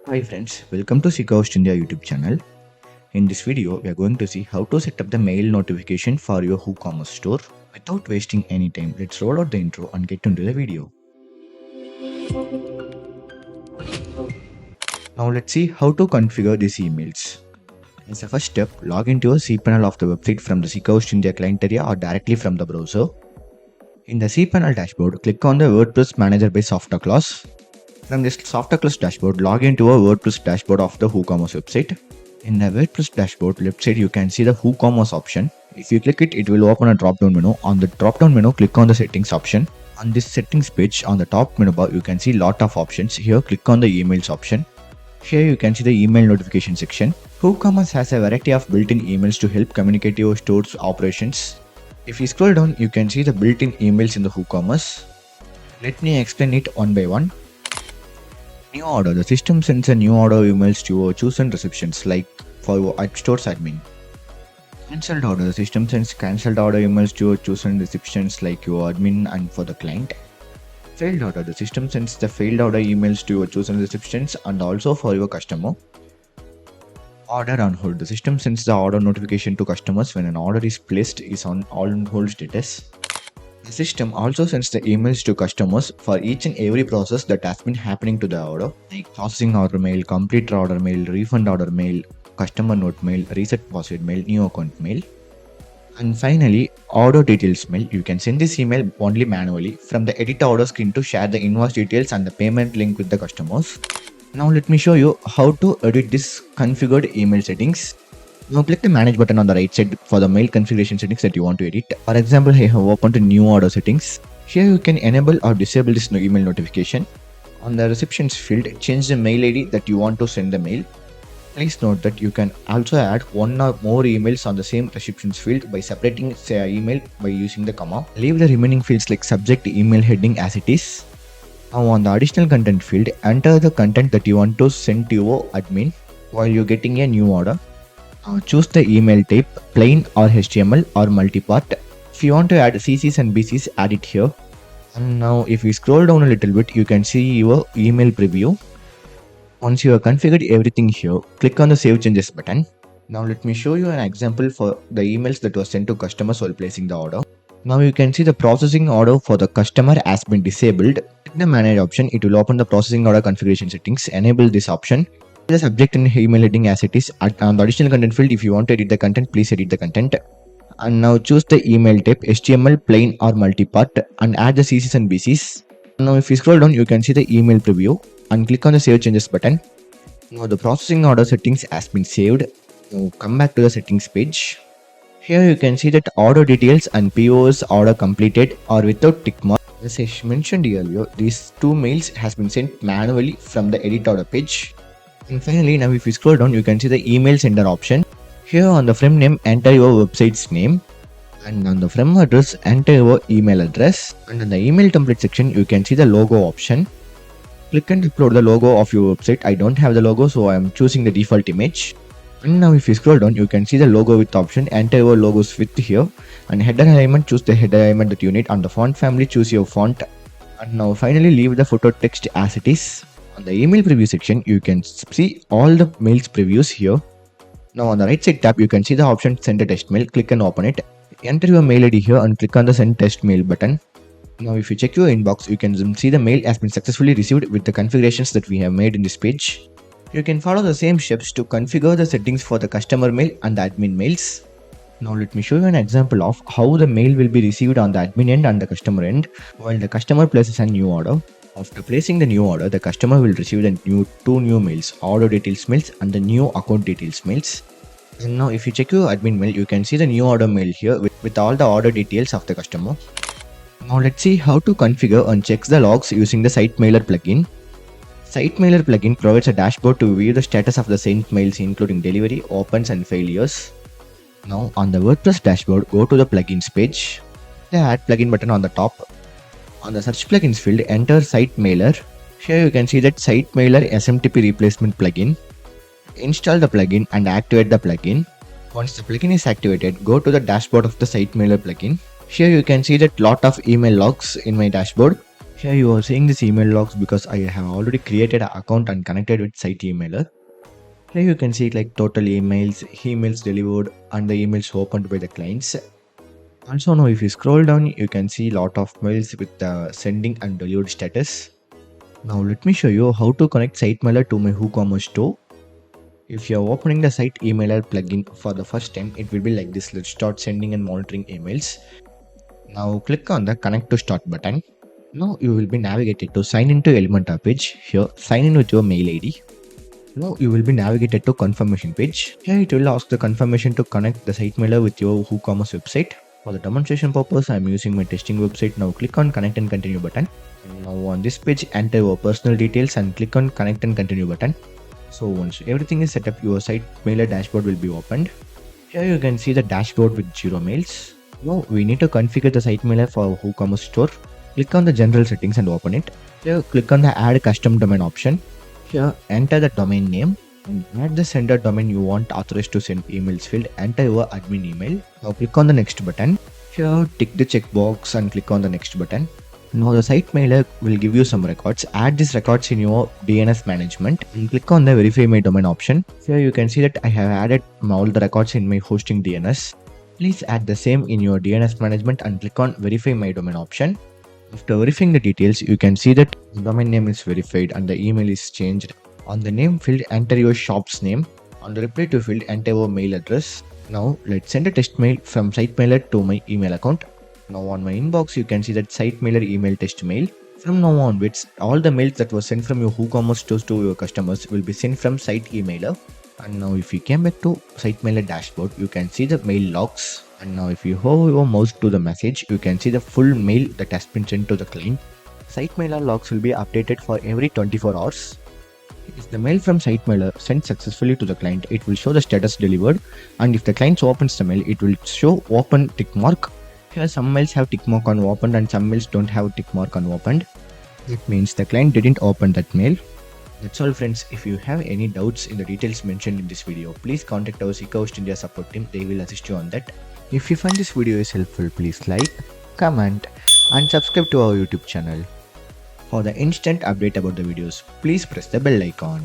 Hi friends, welcome to SeekaHost India YouTube channel. In this video, we are going to see how to set up the mail notification for your WooCommerce store. Without wasting any time, let's roll out the intro and get into the video. Now let's see how to configure these emails. As a first step, log into a cPanel of the website from the SeekaHost India client area or directly from the browser. In the cPanel dashboard, click on the WordPress Manager by Software class. From this Software class dashboard, log into a WordPress dashboard of the WooCommerce website. In the WordPress dashboard, left side you can see the WooCommerce option. If you click it, it will open a drop-down menu. On the drop-down menu, click on the settings option. On this settings page, on the top menu bar, you can see lot of options. Here, click on the emails option. Here you can see the email notification section. WooCommerce has a variety of built-in emails to help communicate your store's operations. If you scroll down, you can see the built-in emails in the WooCommerce. Let me explain it one by one. New order. The system sends a new order emails to your chosen receptions like for your store's admin. Cancelled order. The system sends cancelled order emails to your chosen receptions like your admin and for the client. Failed order. The system sends the failed order emails to your chosen receptions and also for your customer. Order on hold. The system sends the order notification to customers when an order is placed is on hold status. The system also sends the emails to customers for each and every process that has been happening to the order, like processing order mail, complete order mail, refund order mail, customer note mail, reset password mail, new account mail. And finally, order details mail. You can send this email only manually from the edit order screen to share the invoice details and the payment link with the customers. Now let me show you how to edit this configured email settings. Now click the manage button on the right side for the mail configuration settings that you want to edit. For example, I have opened new order settings. Here you can enable or disable this email notification. On the receptions field, change the mail ID that you want to send the mail. Please note that you can also add one or more emails on the same receptions field by separating say email by using the comma. Leave the remaining fields like subject, email heading as it is. Now on the additional content field, enter the content that you want to send to your admin while you're getting a new order. Now choose the email type, plain or HTML or multipart. If you want to add CCs and BCs, add it here. And now if you scroll down a little bit, you can see your email preview. Once you have configured everything here, click on the Save Changes button. Now let me show you an example for the emails that were sent to customers while placing the order. Now you can see the processing order for the customer has been disabled. Click the Manage option, it will open the processing order configuration settings. Enable this option. The subject and email heading as it is. On the additional content field, if you want to edit the content, please edit the content. And now choose the email type, HTML, plain or multipart, and add the CCs and BCs. Now if you scroll down, you can see the email preview and click on the Save Changes button. Now the processing order settings has been saved. Now come back to the settings page. Here you can see that order details and POS order completed or without tick mark. As I mentioned earlier, these two mails has been sent manually from the edit order page. And finally, now if you scroll down, you can see the email sender option. Here on the frame name, enter your website's name. And on the frame address, enter your email address. And in the email template section, you can see the logo option. Click and upload the logo of your website. I don't have the logo, so I am choosing the default image. And now if you scroll down, you can see the logo width option. Enter your logo's width here. And header alignment, choose the header alignment that you need. On the font family, choose your font. And now finally, leave the footer text as it is. On the email preview section, you can see all the mails previews here. Now on the right side tab, you can see the option send a test mail. Click and open it. Enter your mail ID here and click on the send test mail button. Now if you check your inbox, you can see the mail has been successfully received with the configurations that we have made in this page. You can follow the same steps to configure the settings for the customer mail and the admin mails. Now let me show you an example of how the mail will be received on the admin end and the customer end while the customer places a new order. After placing the new order, the customer will receive the two new mails, order details mails and the new account details mails. And now if you check your admin mail, you can see the new order mail here with all the order details of the customer. Now let's see how to configure and check the logs using the Site Mailer plugin. Site Mailer plugin provides a dashboard to view the status of the sent mails including delivery, opens and failures. Now on the WordPress dashboard, go to the plugins page. The add plugin button on the top. On the search plugins field, enter Site Mailer. Here you can see that Site Mailer SMTP replacement plugin. Install the plugin and activate the plugin. Once the plugin is activated, go to the dashboard of the Site Mailer plugin. Here you can see that lot of email logs in my dashboard. Here you are seeing this email logs because I have already created an account and connected with site emailer. Here you can see like total emails delivered and the emails opened by the clients. Also now if you scroll down you can see lot of mails with the sending and delivered status. Now let me show you how to connect SiteMailer to my WooCommerce store. If you are opening the Site Emailer plugin for the first time, it will be like this. Let's start sending and monitoring emails. Now click on the Connect to Start button. Now you will be navigated to sign into Elementor page. Here sign in with your mail ID. Now you will be navigated to confirmation page. Here it will ask the confirmation to connect the SiteMailer with your WooCommerce website. For the demonstration purpose, I am using my testing website. Now click on Connect and Continue button. Now on this page, enter your personal details and click on Connect and Continue button. So once everything is set up, your SiteMailer dashboard will be opened. Here you can see the dashboard with 0 mails. Now we need to configure the SiteMailer for our WooCommerce store. Click on the general settings and open it. Here click on the add custom domain option. Here enter the domain name and add the sender domain you want authorized to send emails field. Enter your admin email. Now click on the next button. Here tick the checkbox and click on the next button. Now the SiteMailer will give you some records. Add these records in your DNS management and click on the verify my domain option. Here you can see that I have added all the records in my hosting DNS. Please add the same in your DNS management and click on verify my domain option. After verifying the details, you can see that the domain name is verified and the email is changed. On the name field, enter your shop's name. On the reply to field, enter your mail address. Now let's send a test mail from SiteMailer to my email account. Now on my inbox, you can see that SiteMailer email test mail. From now onwards, all the mails that were sent from your WooCommerce stores to your customers will be sent from SiteEmailer. And now if you came back to SiteMailer dashboard, you can see the mail logs. And now if you hover your mouse to the message, you can see the full mail that has been sent to the client. SiteMailer logs will be updated for every 24 hours. If the mail from SiteMailer sent successfully to the client, it will show the status delivered. And if the client opens the mail, it will show open tick mark. Here some mails have tick mark on opened and some mails don't have tick mark on opened. It means the client didn't open that mail. That's all friends. If you have any doubts in the details mentioned in this video, please contact our SeekaHost India support team. They will assist you on that. If you find this video is helpful, please like, comment and subscribe to our YouTube channel. For the instant update about the videos, please press the bell icon.